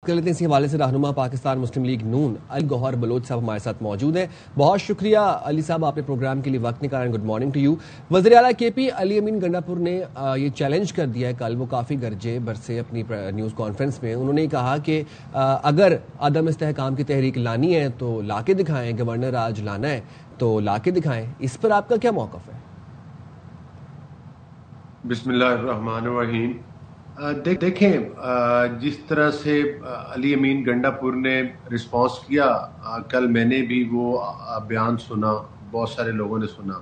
کر لیتے ہیں اسی حوالے سے رہنما پاکستان مسلم لیگ نون علی گوہر بلوچ صاحب ہمارے ساتھ موجود ہیں. بہت شکریہ علی صاحب آپ نے پروگرام کے لیے وقت نکالا. Good morning to you. وزیر اعلیٰ کے پی علی امین گنڈا پور نے یہ چیلنج کر دیا ہے, کل وہ کافی گرجے برسے اپنی نیوز کانفرنس میں انہوں نے کہا کہ اگر عدم استحکام کی تحریک لانی ہے تو لا کے دکھائیں, گورنر راج لانا ہے تو لا کے دکھائیں. اس پر آپ کا کیا موقف ہے؟ بسم اللہ الرحمن الرحیم. دیکھیں جس طرح سے علی امین گنڈا پور نے رسپانس کیا, کل میں نے بھی وہ بیان سنا, بہت سارے لوگوں نے سنا,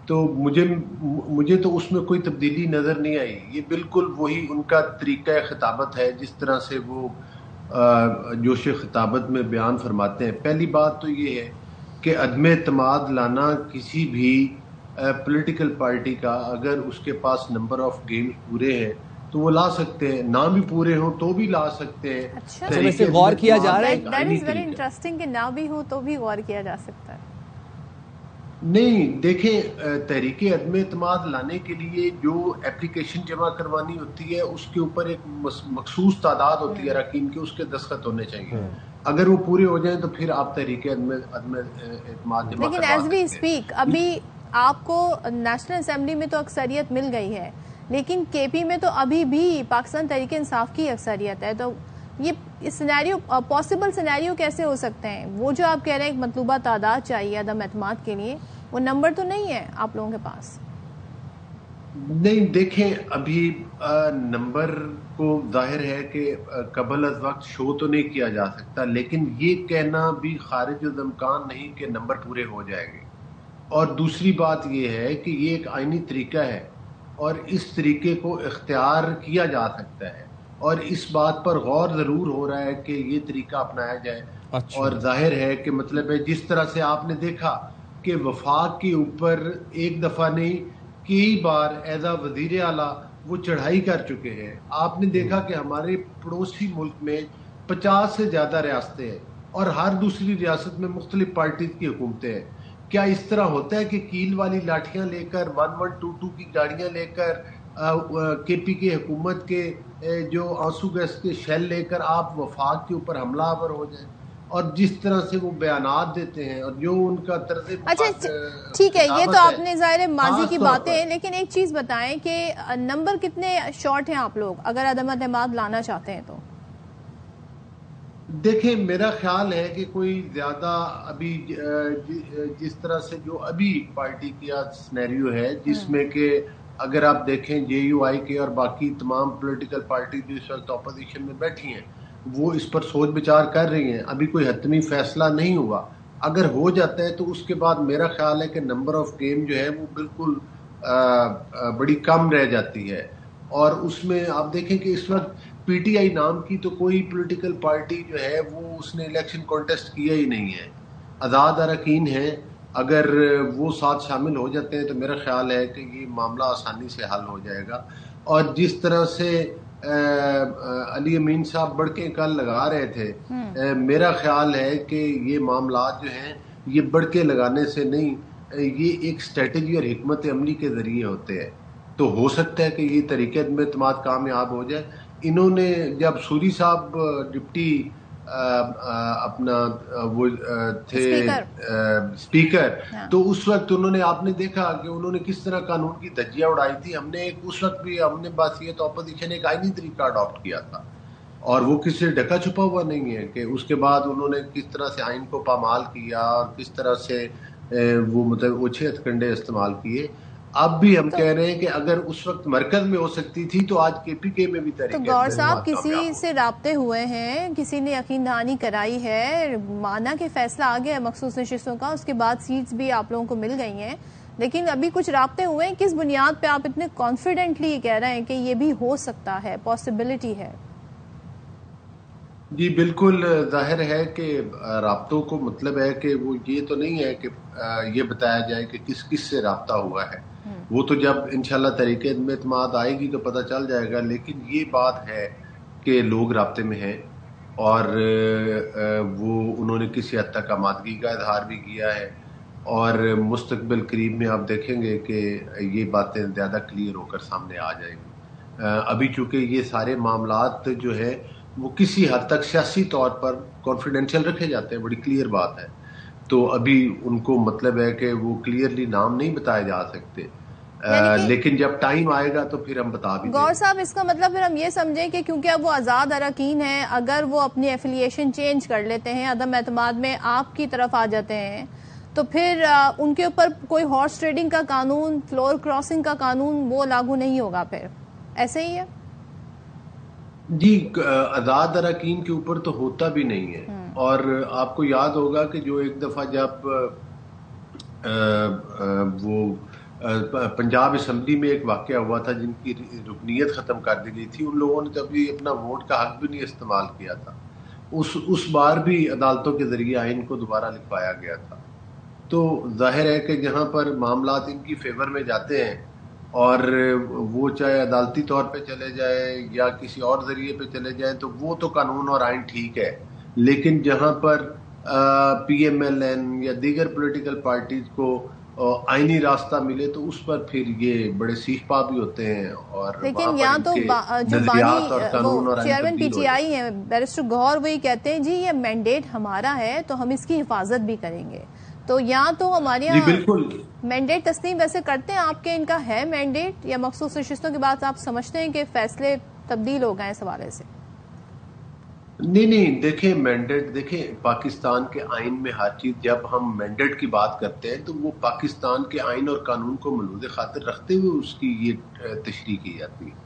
تو مجھے تو اس میں کوئی تبدیلی نظر نہیں آئی. یہ بالکل وہی ان کا طریقہ خطابت ہے جس طرح سے وہ جوش خطابت میں بیان فرماتے ہیں. پہلی بات تو یہ ہے کہ عدم اعتماد لانا کسی بھی پولیٹیکل پارٹی کا, اگر اس کے پاس نمبر آف گیمز پورے ہیں تو وہ لا سکتے ہیں, نہ بھی پورے ہوں تو بھی لا سکتے ہیں. اچھا غور کیا جا رہا ہے, دیٹ از ویری انٹرسٹنگ کہ نہ بھی ہو تو بھی غور کیا جا سکتا ہے. نہیں دیکھیں, تحریک عدم اعتماد لانے کے لیے جو اپلیکیشن جمع کروانی ہوتی ہے اس کے اوپر ایک مخصوص تعداد ہوتی ہے اراکین کے, اس کے دستخط ہونے چاہیے. اگر وہ پورے ہو جائیں تو پھر آپ تحریک عدم اعتماد جمع. لیکن ایز وی اسپیک ابھی آپ کو نیشنل اسمبلی میں تو اکثریت مل گئی ہے, لیکن کے پی میں تو ابھی بھی پاکستان تحریک انصاف کی اکثریت ہے. تو یہ سینیریو پاسبل سینیریو کیسے ہو سکتے ہیں؟ وہ جو آپ کہہ رہے ہیں ایک مطلوبہ تعداد چاہیے عدم اعتماد کے لیے, وہ نمبر تو نہیں ہے آپ لوگوں کے پاس. نہیں دیکھیں, ابھی نمبر کو ظاہر ہے کہ قبل از وقت شو تو نہیں کیا جا سکتا, لیکن یہ کہنا بھی خارج الامکان نہیں کہ نمبر پورے ہو جائے گے. اور دوسری بات یہ ہے کہ یہ ایک آئینی طریقہ ہے اور اس طریقے کو اختیار کیا جا سکتا ہے, اور اس بات پر غور ضرور ہو رہا ہے کہ یہ طریقہ اپنایا جائے. اور ظاہر ہے کہ مطلب ہے جس طرح سے آپ نے دیکھا کہ وفاق کے اوپر ایک دفعہ نہیں کئی بار ایز اے وزیر اعلیٰ وہ چڑھائی کر چکے ہیں. آپ نے دیکھا کہ ہمارے پڑوسی ملک میں 50 سے زیادہ ریاستیں ہیں اور ہر دوسری ریاست میں مختلف پارٹیز کی حکومتیں ہیں. کیا اس طرح ہوتا ہے کہ کیل والی لاٹھیاں لے کر 1122 کی گاڑیاں لے کر کے پی کے حکومت کے جو آنسو گیس کے شیل لے کر آپ وفاق کے اوپر حملہ آور ہو جائیں؟ اور جس طرح سے وہ بیانات دیتے ہیں اور جو ان کا طرز. اچھا ٹھیک ہے, یہ تو آپ نے ظاہر ماضی کی باتیں ہیں, لیکن ایک چیز بتائیں کہ نمبر کتنے شارٹ ہیں آپ لوگ اگر عدم اعتماد لانا چاہتے ہیں تو؟ دیکھیں میرا خیال ہے کہ کوئی زیادہ ابھی جس طرح سے جو ابھی پارٹی کا سینیریو ہے جس میں کہ اگر آپ دیکھیں جے یو آئی کے اور باقی تمام پولیٹیکل پارٹی جو اس وقت اپوزیشن میں بیٹھی ہیں وہ اس پر سوچ بچار کر رہی ہیں. ابھی کوئی حتمی فیصلہ نہیں ہوا. اگر ہو جاتا ہے تو اس کے بعد میرا خیال ہے کہ نمبر آف گیم جو ہے وہ بالکل بڑی کم رہ جاتی ہے. اور اس میں آپ دیکھیں کہ اس وقت پی ٹی آئی نام کی تو کوئی پولیٹیکل پارٹی جو ہے وہ اس نے الیکشن کانٹیسٹ کیا ہی نہیں ہے. آزاد اراکین ہیں, اگر وہ ساتھ شامل ہو جاتے ہیں تو میرا خیال ہے کہ یہ معاملہ آسانی سے حل ہو جائے گا. اور جس طرح سے علی امین صاحب بڑکیں کل لگا رہے تھے, میرا خیال ہے کہ یہ معاملات جو ہیں یہ بڑکیں لگانے سے نہیں, یہ ایک اسٹریٹجی اور حکمت عملی کے ذریعے ہوتے ہیں. تو ہو سکتا ہے کہ یہ طریقے عدم اعتماد کامیاب ہو جائے. انہوں نے جب سوری صاحب ڈپٹی اپنا وہ تھے اسپیکر, تو اس وقت انہوں نے, آپ نے دیکھا کہ انہوں نے کس طرح قانون کی دھجیاں اڑائی تھی. ہم نے اس وقت بھی ہم نے بس یہ تو اپوزیشن ایک آئینی طریقہ اڈاپٹ کیا تھا اور وہ کسی سے ڈھکا چھپا ہوا نہیں ہے کہ اس کے بعد انہوں نے کس طرح سے آئین کو پامال کیا اور کس طرح سے وہ مطلب اوچھے ہتھکنڈے استعمال کیے. اب بھی ہم کہہ رہے ہیں کہ اگر اس وقت مرکز میں ہو سکتی تھی تو آج کے پی کے میں بھی تو گور صاحب کسی سے رابطے ہوئے ہیں, کسی نے یقین دہانی کرائی ہے, مانا کہ فیصلہ آ گیا ہے مخصوص نشستوں کا, اس کے بعد سیٹس بھی آپ لوگوں کو مل گئی ہیں, لیکن ابھی کچھ رابطے ہوئے ہیں, کس بنیاد پہ آپ اتنے کانفیڈنٹلی کہہ رہے ہیں کہ یہ بھی ہو سکتا ہے, پاسبلٹی ہے؟ جی بالکل ظاہر ہے کہ رابطوں کو مطلب ہے کہ وہ یہ تو نہیں ہے کہ یہ بتایا جائے کہ کس کس سے رابطہ ہوا ہے. وہ تو جب انشاءاللہ طریقے عدم اعتماد آئے گی تو پتہ چل جائے گا. لیکن یہ بات ہے کہ لوگ رابطے میں ہیں اور وہ انہوں نے کسی حد تک آمادگی کا اظہار بھی کیا ہے, اور مستقبل قریب میں آپ دیکھیں گے کہ یہ باتیں زیادہ کلیئر ہو کر سامنے آ جائیں گی. ابھی چونکہ یہ سارے معاملات جو ہے وہ کسی حد تک سیاسی طور پر کانفیڈینشیل رکھے جاتے ہیں، بڑی کلیئر بات ہے. تو ابھی ان کو مطلب ہے کہ وہ کلیئرلی نام نہیں بتائے جا سکتے، لیکن جب ٹائم آئے گا تو پھر ہم بتا بھی دیں گے. گور صاحب اس کا مطلب پھر ہم یہ سمجھیں کہ کیونکہ اب وہ آزاد اراکین ہیں، اگر وہ اپنی ایفیلیشن چینج کر لیتے ہیں، عدم اعتماد میں آپ کی طرف آ جاتے ہیں، تو پھر ان کے اوپر کوئی ہارس ٹریڈنگ کا قانون، فلور کراسنگ کا قانون وہ لاگو نہیں ہوگا، پھر ایسے ہی ہے؟ جی، آزاد اراکین کے اوپر تو ہوتا بھی نہیں ہے. اور آپ کو یاد ہوگا کہ جو ایک دفعہ جب وہ پنجاب اسمبلی میں ایک واقعہ ہوا تھا جن کی رکنیت ختم کر دی گئی تھی، ان لوگوں نے تب بھی اپنا ووٹ کا حق بھی نہیں استعمال کیا تھا. اس بار بھی عدالتوں کے ذریعے آئین کو دوبارہ لکھوایا گیا تھا. تو ظاہر ہے کہ جہاں پر معاملات ان کی فیور میں جاتے ہیں اور وہ چاہے عدالتی طور پہ چلے جائے یا کسی اور ذریعے پہ چلے جائیں تو وہ تو قانون اور آئین ٹھیک ہے، لیکن جہاں پر پی ایم ایل این یا دیگر پولیٹیکل پارٹیز کو آئینی راستہ ملے تو اس پر پھر یہ بڑے سیخ پا بھی ہوتے ہیں. اور لیکن یہاں تو جو بانی چیئرمین پی ٹی آئی ہیں بیرسٹر گوہر وہی کہتے ہیں جی یہ مینڈیٹ ہمارا ہے تو ہم اس کی حفاظت بھی کریں گے. تو یہاں تو ہمارے یہاں مینڈیٹ تسلیم ویسے کرتے ہیں آپ کے، ان کا ہے مینڈیٹ یا مخصوص نشستوں کے بعد آپ سمجھتے ہیں کہ فیصلے تبدیل ہو گئے اس حوالے سے؟ نہیں، دیکھیں مینڈیٹ، دیکھیں پاکستان کے آئین میں ہر چیز، جب ہم مینڈیٹ کی بات کرتے ہیں تو وہ پاکستان کے آئین اور قانون کو ملحوظ خاطر رکھتے ہوئے اس کی یہ تشریح کی جاتی ہے.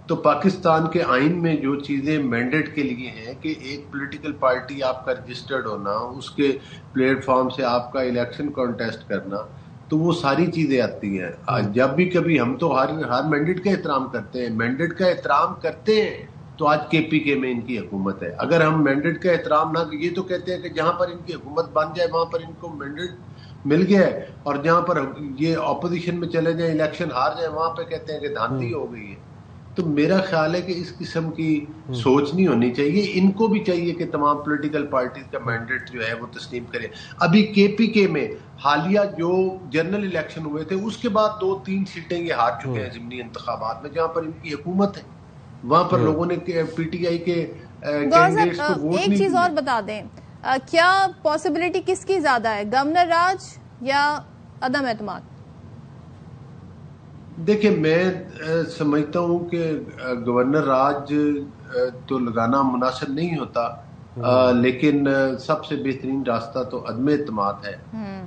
تو پاکستان کے آئین میں جو چیزیں مینڈیٹ کے لیے ہیں کہ ایک پولیٹیکل پارٹی آپ کا رجسٹرڈ ہونا، اس کے پلیٹ فارم سے آپ کا الیکشن کانٹیسٹ کرنا، تو وہ ساری چیزیں آتی ہیں. جب بھی کبھی ہم تو ہر مینڈیٹ کا احترام کرتے ہیں، مینڈیٹ کا احترام کرتے ہیں تو آج کے پی کے میں ان کی حکومت ہے. اگر ہم مینڈیٹ کا احترام نہ، یہ تو کہتے ہیں کہ جہاں پر ان کی حکومت بن جائے وہاں پر ان کو مینڈیٹ مل گیا ہے، اور جہاں پر یہ اپوزیشن میں چلے جائیں، الیکشن ہار جائیں، وہاں پہ کہتے ہیں کہ دھاندلی ہو گئی ہے. تو میرا خیال ہے کہ اس قسم کی سوچ نہیں ہونی چاہیے. ان کو بھی چاہیے کہ تمام پولیٹیکل پارٹیز کا مینڈیٹ جو ہے وہ تسلیم کرے. ابھی کے پی کے میں حالیہ جو جنرل الیکشن ہوئے تھے اس کے بعد 2-3 سیٹیں یہ ہار چکے ہیں ضمنی انتخابات میں، جہاں پر ان کی حکومت ہے وہاں پر لوگوں نے پی ٹی آئی کے کینڈیڈیٹس کو ووٹ نہیں. ایک چیز اور بتا دیں، کیا پاسبلٹی کس کی زیادہ ہے، گورنر راج یا عدم اعتماد؟ دیکھیں میں سمجھتا ہوں کہ گورنر راج تو لگانا مناسب نہیں ہوتا، لیکن سب سے بہترین راستہ تو عدم اعتماد ہے.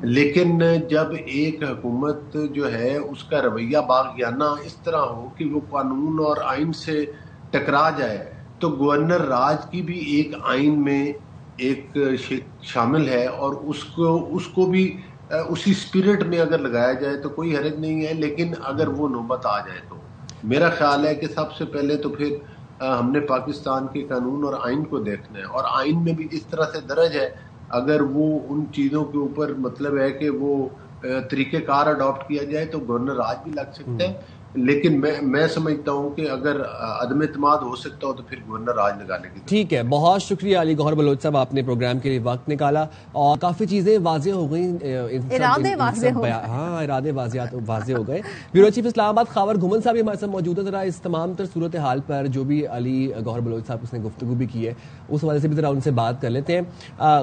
لیکن جب ایک حکومت جو ہے اس کا رویہ باغیانہ اس طرح ہو کہ وہ قانون اور آئین سے ٹکرا جائے، تو گورنر راج کی بھی ایک آئین میں ایک شامل ہے، اور اس کو بھی اسی اسپرٹ میں اگر لگایا جائے تو کوئی حرج نہیں ہے. لیکن اگر وہ نوبت آ جائے تو میرا خیال ہے کہ سب سے پہلے تو پھر ہم نے پاکستان کے قانون اور آئین کو دیکھنا ہے، اور آئین میں بھی جس طرح سے درج ہے اگر وہ ان چیزوں کے اوپر مطلب ہے کہ وہ طریقہ کار اڈاپٹ کیا جائے تو گورنر راج بھی لگ سکتے ہیں. لیکن میں سمجھتا ہوں کہ اگر عدم اعتماد ہو سکتا ہو تو پھر گورنر راج لگانے کی. ٹھیک ہے، بہت شکریہ علی گوہر بلوچ صاحب، آپ نے پروگرام کے لیے وقت نکالا اور کافی چیزیں واضح ہو گئیں. ارادے واضح ہو گئے. بیورو چیف اسلام آباد خاور گھمن صاحب ہمارے ساتھ موجود ہے. ذرا اس تمام تر صورتحال پر جو بھی علی گوہر بلوچ صاحب اس نے گفتگو بھی کی ہے اس حوالے سے بھی ذرا ان سے بات کر لیتے ہیں.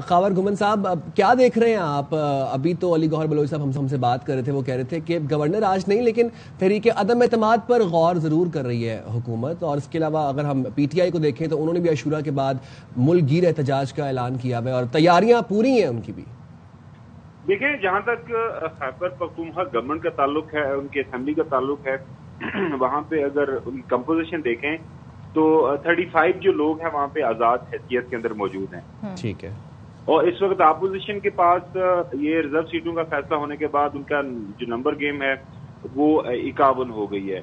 خاور گھمن صاحب کیا دیکھ رہے ہیں آپ؟ ابھی تو علی گوہر بلوچ صاحب ہم سے بات کر رہے تھے، وہ کہہ رہے تھے کہ گورنر آج نہیں لیکن تحریک عدم اعتماد پر غور ضرور کر رہی ہے حکومت، اور اس کے علاوہ اگر ہم پی ٹی آئی کو دیکھیں تو انہوں نے بھی عاشورہ کے بعد ملک گیر احتجاج کا اعلان کیا ہے اور تیاریاں پوری ہیں ان کی بھی. دیکھیں جہاں تک خیبر پختونخوا گورنمنٹ کا تعلق ہے، ان کے اسمبلی کا تعلق ہے، وہاں پہ اگر ان کی کمپوزیشن دیکھیں تو 35 جو لوگ ہیں وہاں پہ آزاد حیثیت کے اندر موجود ہیں. ٹھیک ہے. اور اس وقت اپوزیشن کے پاس یہ ریزرو سیٹوں کا فیصلہ ہونے کے بعد ان کا جو نمبر گیم ہے وہ 51 ہو گئی ہے.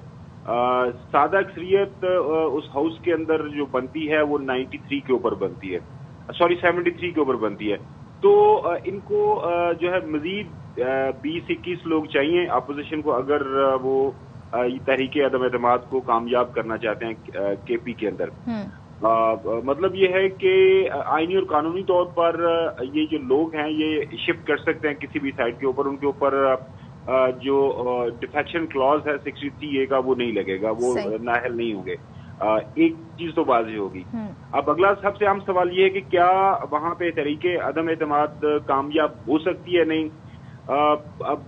سادہ اکثریت اس ہاؤس کے اندر جو بنتی ہے وہ 93 کے اوپر بنتی ہے، 73 کے اوپر بنتی ہے. تو ان کو جو ہے مزید 20-21 لوگ چاہیے اپوزیشن کو اگر وہ تحریک عدم اعتماد کو کامیاب کرنا چاہتے ہیں کے پی کے اندر. مطلب یہ ہے کہ آئینی اور قانونی طور پر یہ جو لوگ ہیں یہ شفٹ کر سکتے ہیں کسی بھی سائڈ کے اوپر. ان کے اوپر جو ڈیفیکشن کلاز ہے 63A کا وہ نہیں لگے گا، وہ نااہل نہیں ہوں گے. ایک چیز تو واضح ہوگی. اب اگلا سب سے اہم سوال یہ ہے کہ کیا وہاں پہ تحریک عدم اعتماد کامیاب ہو سکتی ہے نہیں.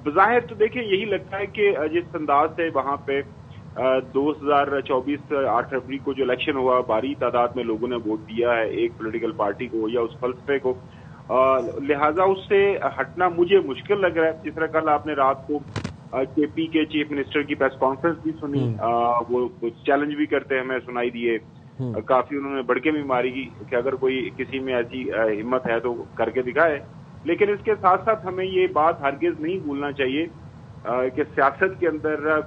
بظاہر تو دیکھیں یہی لگتا ہے کہ جس انداز سے وہاں پہ 2024 8 فروری کو جو الیکشن ہوا بھاری تعداد میں لوگوں نے ووٹ دیا ہے ایک پولیٹیکل پارٹی کو یا اس فلسفے کو, لہٰذا اس سے ہٹنا مجھے مشکل لگ رہا ہے. جس طرح کل آپ نے رات کو کے پی کے چیف منسٹر کی پریس کانفرنس بھی سنی, وہ چیلنج بھی کرتے ہمیں سنائی دیے, کافی انہوں نے بڑکے بھی ماری گی کہ اگر کوئی کسی میں ایسی ہمت ہے تو کر کے دکھائے. لیکن اس کے ساتھ ساتھ ہمیں یہ بات ہرگز نہیں بھولنا چاہیے کہ سیاست کے اندر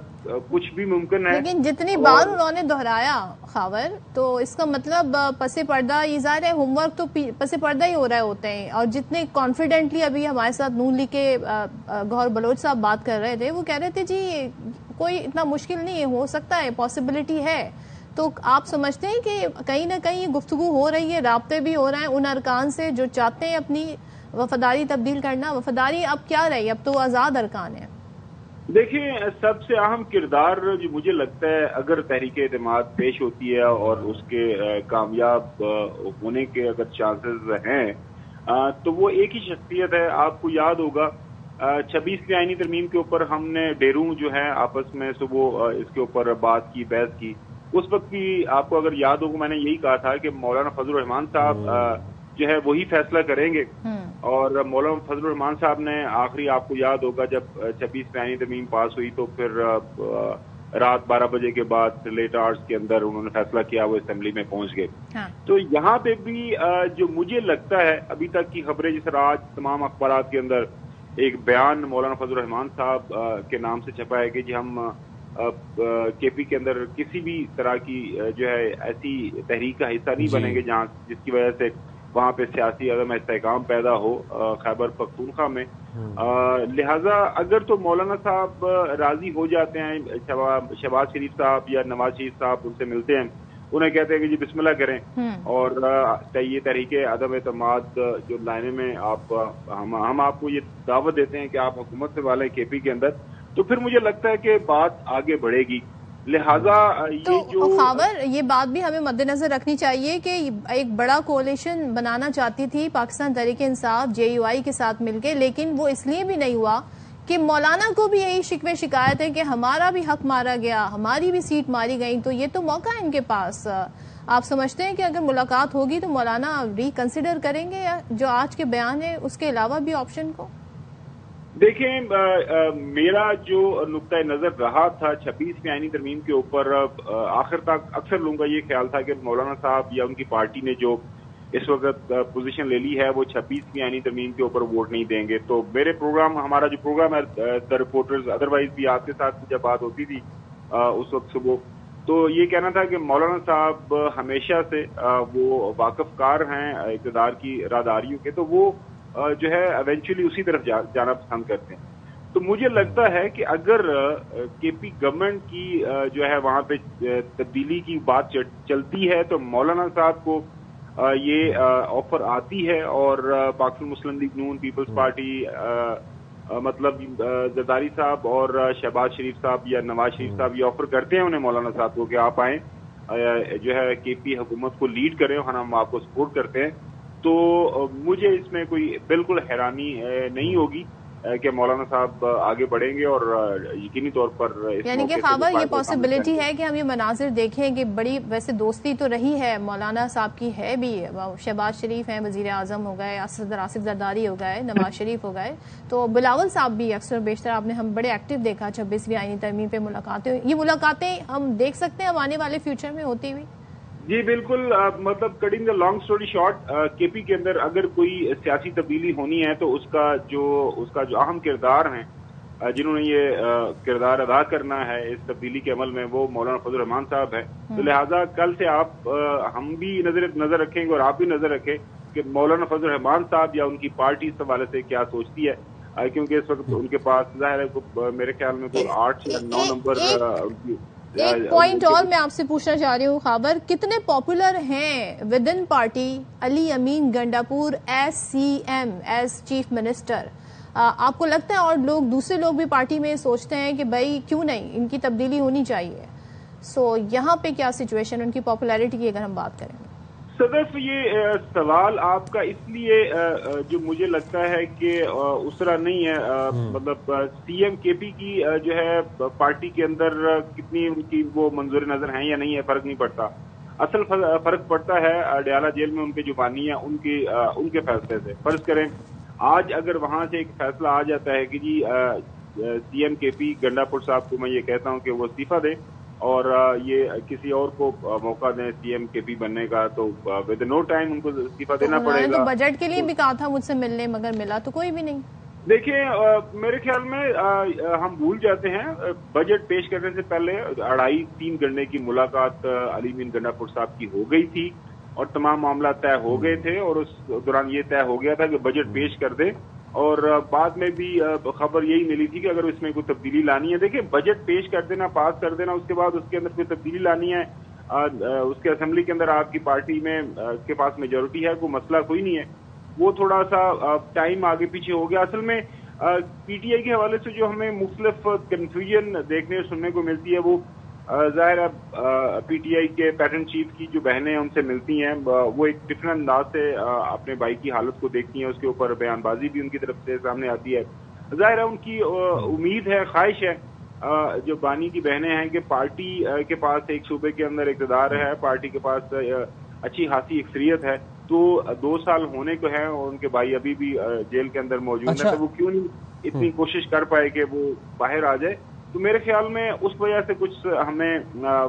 کچھ بھی ممکن ہے. لیکن جتنی بار انہوں نے دہرایا خاور, تو اس کا مطلب پس پردہ یہ ظاہر ہے ہوم ورک تو پس پردہ ہی ہو رہے ہوتے ہیں. اور جتنے کانفیڈنٹلی ابھی ہمارے ساتھ نون لیگ کے گوہر بلوچ صاحب بات کر رہے تھے, وہ کہہ رہے تھے جی کوئی اتنا مشکل نہیں ہے, ہو سکتا ہے, پاسبلٹی ہے. تو آپ سمجھتے ہیں کہ کہیں نہ کہیں گفتگو ہو رہی ہے, رابطے بھی ہو رہے ہیں ان ارکان سے جو چاہتے ہیں اپنی وفاداری تبدیل کرنا. وفاداری اب کیا رہی, اب تو آزاد ارکان ہے. دیکھیں سب سے اہم کردار جو مجھے لگتا ہے اگر تحریک اعتماد پیش ہوتی ہے اور اس کے کامیاب ہونے کے اگر چانسز ہیں تو وہ ایک ہی شخصیت ہے. آپ کو یاد ہوگا 26ویں آئینی ترمیم کے اوپر ہم نے ڈیروں جو ہے آپس میں صبح اس کے اوپر بات کی, بحث کی. اس وقت بھی آپ کو اگر یاد ہوگا میں نے یہی کہا تھا کہ مولانا فضل الرحمان صاحب جو ہے وہی فیصلہ کریں گے. اور مولانا فضل الرحمان صاحب نے آخری آپ کو یاد ہوگا جب 26ویں آئینی ترمیم پاس ہوئی تو پھر رات 12 بجے کے بعد لیٹ آورز کے اندر انہوں نے فیصلہ کیا, وہ اسمبلی میں پہنچ گئے. تو یہاں پہ بھی جو مجھے لگتا ہے ابھی تک کی خبریں, جس طرح آج تمام اخبارات کے اندر ایک بیان مولانا فضل الرحمان صاحب کے نام سے چھپا ہے کہ جی ہم کے پی کے اندر کسی بھی طرح کی جو ہے ایسی تحریک کا حصہ نہیں بنیں گے جہاں جس کی وجہ سے وہاں پہ سیاسی عدم استحکام پیدا ہو خیبر پختونخوا میں. لہذا اگر تو مولانا صاحب راضی ہو جاتے ہیں, شہباز شریف صاحب یا نواز شریف صاحب ان سے ملتے ہیں, انہیں کہتے ہیں کہ جی بسم اللہ کریں اور یہ تحریک عدم اعتماد جو لانے میں ہم آپ کو یہ دعوت دیتے ہیں کہ آپ حکومت سے والے کے پی کے اندر, تو پھر مجھے لگتا ہے کہ بات آگے بڑھے گی. لہذا یہ جو خاور یہ بات بھی ہمیں مد نظر رکھنی چاہیے کہ ایک بڑا کولیشن بنانا چاہتی تھی پاکستان تحریک انصاف جے یو آئی کے ساتھ مل کے, لیکن وہ اس لیے بھی نہیں ہوا کہ مولانا کو بھی یہی شکوے شکایت ہے کہ ہمارا بھی حق مارا گیا, ہماری بھی سیٹ ماری گئی. تو یہ تو موقع ہے ان کے پاس. آپ سمجھتے ہیں کہ اگر ملاقات ہوگی تو مولانا ریکنسیڈر کریں گے یا جو آج کے بیان ہے اس کے علاوہ بھی آپشن کو؟ دیکھیں میرا جو نقطۂ نظر رہا تھا 26ویں آئینی ترمیم کے اوپر, آخر تک اکثر لوگوں کا یہ خیال تھا کہ مولانا صاحب یا ان کی پارٹی نے جو اس وقت پوزیشن لے لی ہے وہ 26ویں آئینی ترمیم کے اوپر ووٹ نہیں دیں گے. تو میرے ہمارا جو پروگرام ہے دا رپورٹرز, ادروائز بھی آپ کے ساتھ جب بات ہوتی تھی اس وقت صبح, تو یہ کہنا تھا کہ مولانا صاحب ہمیشہ سے وہ واقف کار ہیں اقتدار کی اراداریوں کے, تو وہ جو ہے ایونچولی اسی طرف جانا پسند کرتے ہیں. تو مجھے لگتا ہے کہ اگر کے پی گورنمنٹ کی جو ہے وہاں پہ تبدیلی کی بات چلتی ہے تو مولانا صاحب کو یہ آفر آتی ہے اور پاکستان مسلم لیگ نون, پیپلز پارٹی مطلب زرداری صاحب اور شہباز شریف صاحب یا نواز شریف صاحب یہ آفر کرتے ہیں انہیں مولانا صاحب کو کہ آپ آئیں جو ہے کے پی حکومت کو لیڈ کریں اور ہم آپ کو سپورٹ کرتے ہیں. تو مجھے اس میں کوئی بالکل حیرانی نہیں ہوگی کہ مولانا صاحب آگے بڑھیں گے اور یقینی طور پر یعنی کہ خاور یہ پاسبلٹی ہے کہ ہم یہ مناظر دیکھیں کہ بڑی ویسے دوستی تو رہی ہے مولانا صاحب کی, ہے بھی, شہباز شریف ہیں, وزیر اعظم ہو گئے, آصف زرداری ہو گئے, نواز شریف ہو گئے, تو بلاول صاحب بھی اکثر بیشتر آپ نے ہم بڑے ایکٹیو دیکھا 26ویں آئینی ترمیم پہ ملاقاتیں. یہ ملاقاتیں ہم دیکھ سکتے ہیں آنے والے فیوچر میں ہوتی ہوئی؟ جی بالکل, مطلب cutting the long story short, کے پی کے اندر اگر کوئی سیاسی تبدیلی ہونی ہے تو اس کا جو اہم کردار ہیں جنہوں نے یہ کردار ادا کرنا ہے اس تبدیلی کے عمل میں, وہ مولانا فضل الرحمان صاحب ہیں. تو لہٰذا کل سے ہم بھی نظر رکھیں گے اور آپ بھی نظر رکھیں کہ مولانا فضل الرحمان صاحب یا ان کی پارٹی اس حوالے سے کیا سوچتی ہے, کیونکہ اس وقت ان کے پاس ظاہر ہے میرے خیال میں کوئی 8 یا 9 نمبر. ایک پوائنٹ اور میں آپ سے پوچھنا چاہ رہی ہوں خاور, کتنے پاپولر ہیں within party Ali Amin Gandapur as C M, as chief minister? آپ کو لگتا ہے اور دوسرے لوگ بھی پارٹی میں سوچتے ہیں کہ بھائی کیوں نہیں, ان کی تبدیلی ہونی چاہیے, سو یہاں پہ کیا سچویشن ان کی پاپولیرٹی کی اگر ہم بات کریں؟ صدف یہ سوال آپ کا اس لیے جو مجھے لگتا ہے کہ اس طرح نہیں ہے، مطلب سی ایم کے پی کی جو ہے پارٹی کے اندر کتنی ان کی وہ منظور نظر ہیں یا نہیں ہے فرق نہیں پڑتا. اصل فرق پڑتا ہے اڈیالہ جیل میں ان کے جو بانی ہیں ان کے فیصلے سے. فرض کریں آج اگر وہاں سے ایک فیصلہ آ جاتا ہے کہ جی سی ایم کے پی گنڈا پور صاحب کو میں یہ کہتا ہوں کہ وہ استعفیٰ دیں اور یہ کسی اور کو موقع دیں سی ایم کے پی بننے کا، تو ود نو ٹائم ان کو استعفیٰ دینا پڑے گا. تو بجٹ کے لیے بھی کہا تھا مجھ سے ملنے، مگر ملا تو کوئی بھی نہیں. دیکھیں میرے خیال میں ہم بھول جاتے ہیں بجٹ پیش کرنے سے پہلے 2.5-3 گھنٹے کی ملاقات علی امین گنڈا پور صاحب کی ہو گئی تھی اور تمام معاملات طے ہو گئے تھے، اور اس دوران یہ طے ہو گیا تھا کہ بجٹ پیش کر دے، اور بعد میں بھی خبر یہی ملی تھی کہ اگر اس میں کوئی تبدیلی لانی ہے، دیکھیں بجٹ پیش کر دینا، پاس کر دینا، اس کے بعد اس کے اندر کوئی تبدیلی لانی ہے، اس کے اسمبلی کے اندر آپ کی پارٹی میں کے پاس میجورٹی ہے، کوئی مسئلہ کوئی نہیں ہے. وہ تھوڑا سا ٹائم آگے پیچھے ہو گیا. اصل میں پی ٹی آئی کے حوالے سے جو ہمیں مختلف کنفیوژن دیکھنے سننے کو ملتی ہے، وہ ظاہر ہے پی ٹی آئی کے پیٹرن چیف کی جو بہنیں ان سے ملتی ہیں، وہ ایک ڈفرنٹ انداز سے اپنے بھائی کی حالت کو دیکھتی ہیں، اس کے اوپر بیان بازی بھی ان کی طرف سے سامنے آتی ہے. ظاہر ہے ان کی امید ہے، خواہش ہے جو بانی کی بہنیں ہیں کہ پارٹی کے پاس ایک صوبے کے اندر اقتدار ہے، پارٹی کے پاس اچھی خاصی اکثریت ہے، تو 2 سال ہونے کو ہیں اور ان کے بھائی ابھی بھی جیل کے اندر موجود ہیں، تو وہ کیوں نہیں اتنی کوشش کر پائے کہ وہ باہر آ جائے. تو میرے خیال میں اس وجہ سے کچھ ہمیں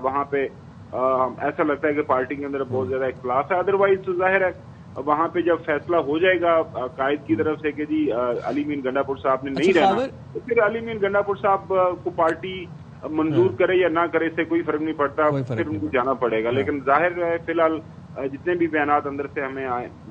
وہاں پہ ایسا لگتا ہے کہ پارٹی کے اندر بہت زیادہ اختلاف ہے. ادروائز تو ظاہر ہے وہاں پہ جب فیصلہ ہو جائے گا قائد کی طرف سے کہ جی علی امین گنڈا پور صاحب نے نہیں رہنا، تو پھر علی امین گنڈا پور صاحب کو پارٹی منظور کرے یا نہ کرے اس سے کوئی فرق نہیں پڑتا، پھر ان کو جانا پڑے گا. لیکن ظاہر ہے فی الحال جتنے بھی بیانات اندر سے ہمیں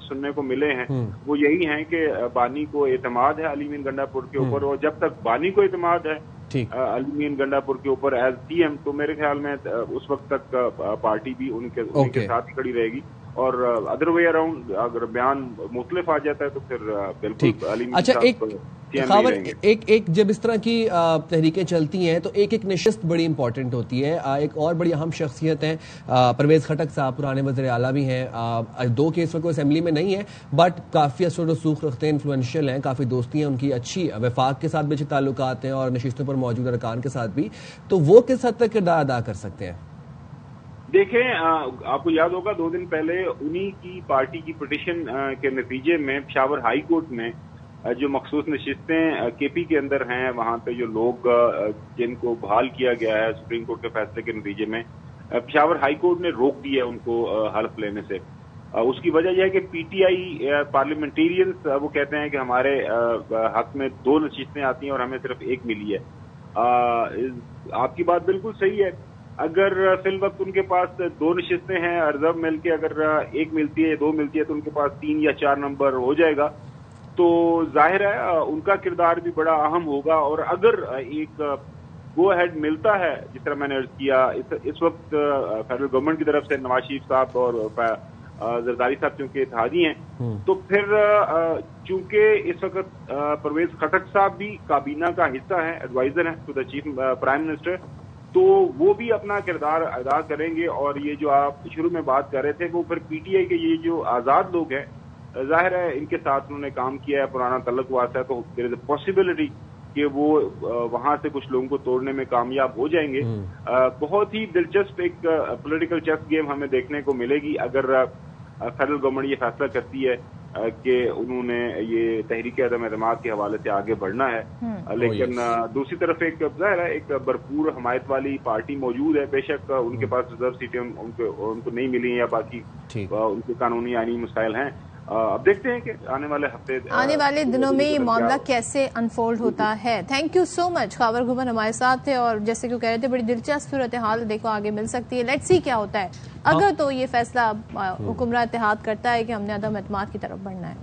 سننے کو ملے ہیں وہ یہی ہیں کہ بانی کو اعتماد ہے علی امین گنڈا پور کے اوپر، اور جب تک بانی کو اعتماد ہے علی امین گنڈا پور کے اوپر ایز سی ایم، تو میرے خیال میں اس وقت تک پارٹی بھی ان کے ساتھ کھڑی رہے گی. اور ادر وے اراؤنڈ اگر بیان مختلف آ جاتا ہے تو پھر بالکل علی امین صاحب خاور ایک جب اس طرح کی تحریکیں چلتی ہیں تو ایک نشست بڑی امپورٹنٹ ہوتی ہے. ایک اور بڑی اہم شخصیت ہیں پرویز خٹک صاحب، پرانے وزیر اعلیٰ بھی ہیں، 2 کیس وقت اسمبلی میں نہیں ہے بٹ کافی اثر و رسوخ رکھتے ہیں، انفلوئنشل ہیں، کافی دوستی ہیں ان کی، اچھی وفاق کے ساتھ بھی اچھے تعلقات ہیں اور نشستوں پر موجود ارکان کے ساتھ بھی. تو وہ کس حد تک کردار ادا کر سکتے ہیں؟ دیکھیں آپ کو یاد ہوگا 2 دن پہلے انہی کی پارٹی کی پٹیشن کے نتیجے میں پشاور ہائی کورٹ میں جو مخصوص نشستیں کے پی کے اندر ہیں، وہاں پہ جو لوگ جن کو بحال کیا گیا ہے سپریم کورٹ کے فیصلے کے نتیجے میں، پشاور ہائی کورٹ نے روک دی ہے ان کو حلف لینے سے. اس کی وجہ یہ ہے کہ پی ٹی آئی پارلیمنٹیرینز وہ کہتے ہیں کہ ہمارے حق میں 2 نشستیں آتی ہیں اور ہمیں صرف 1 ملی ہے. آپ کی بات بالکل صحیح ہے، اگر فی الوقت ان کے پاس 2 نشستیں ہیں ریزرو مل کے، اگر 1 ملتی ہے یا 2 ملتی ہے تو ان کے پاس 3 یا 4 نمبر ہو جائے گا، تو ظاہر ہے ان کا کردار بھی بڑا اہم ہوگا. اور اگر ایک گو ہیڈ ملتا ہے جس طرح میں نے عرض کیا اس وقت فیڈرل گورنمنٹ کی طرف سے، نواز شریف صاحب اور زرداری صاحب چونکہ اتحادی ہیں، تو پھر چونکہ اس وقت پرویز خٹک صاحب بھی کابینہ کا حصہ ہیں، ایڈوائزر ہیں to the chief prime minister, تو وہ بھی اپنا کردار ادا کریں گے. اور یہ جو آپ شروع میں بات کر رہے تھے وہ پھر پی ٹی آئی کے یہ جو آزاد لوگ ہیں، ظاہر ہے ان کے ساتھ انہوں نے کام کیا ہے، پرانا تعلق واسطہ ہے، تو دیر از اے پاسبلٹی کہ وہ وہاں سے کچھ لوگوں کو توڑنے میں کامیاب ہو جائیں گے. بہت ہی دلچسپ ایک پولیٹیکل چیس گیم ہمیں دیکھنے کو ملے گی اگر فیڈرل گورنمنٹ یہ فیصلہ کرتی ہے کہ انہوں نے یہ تحریک عدم اعتماد کے حوالے سے آگے بڑھنا ہے. لیکن دوسری طرف ایک ظاہر ہے ایک بھرپور حمایت والی پارٹی موجود ہے، بے شک ان کے پاس ریزرو سیٹیں ان کو نہیں ملی ہیں یا باقی ان کے قانونی آئینی مسائل ہیں. اب دیکھتے ہیں کہ آنے والے دنوں میں یہ معاملہ کیسے انفولڈ ہوتا ہے. تھینک یو سو مچ. خاور گھومن ہمارے ساتھ تھے اور جیسے کہ کہہ رہے تھے بڑی دلچسپ صورتحال دیکھو آگے مل سکتی ہے. لیٹس سی کیا ہوتا ہے اگر تو یہ فیصلہ حکمراں اتحاد کرتا ہے کہ ہم نے عدم اعتماد کی طرف بڑھنا ہے.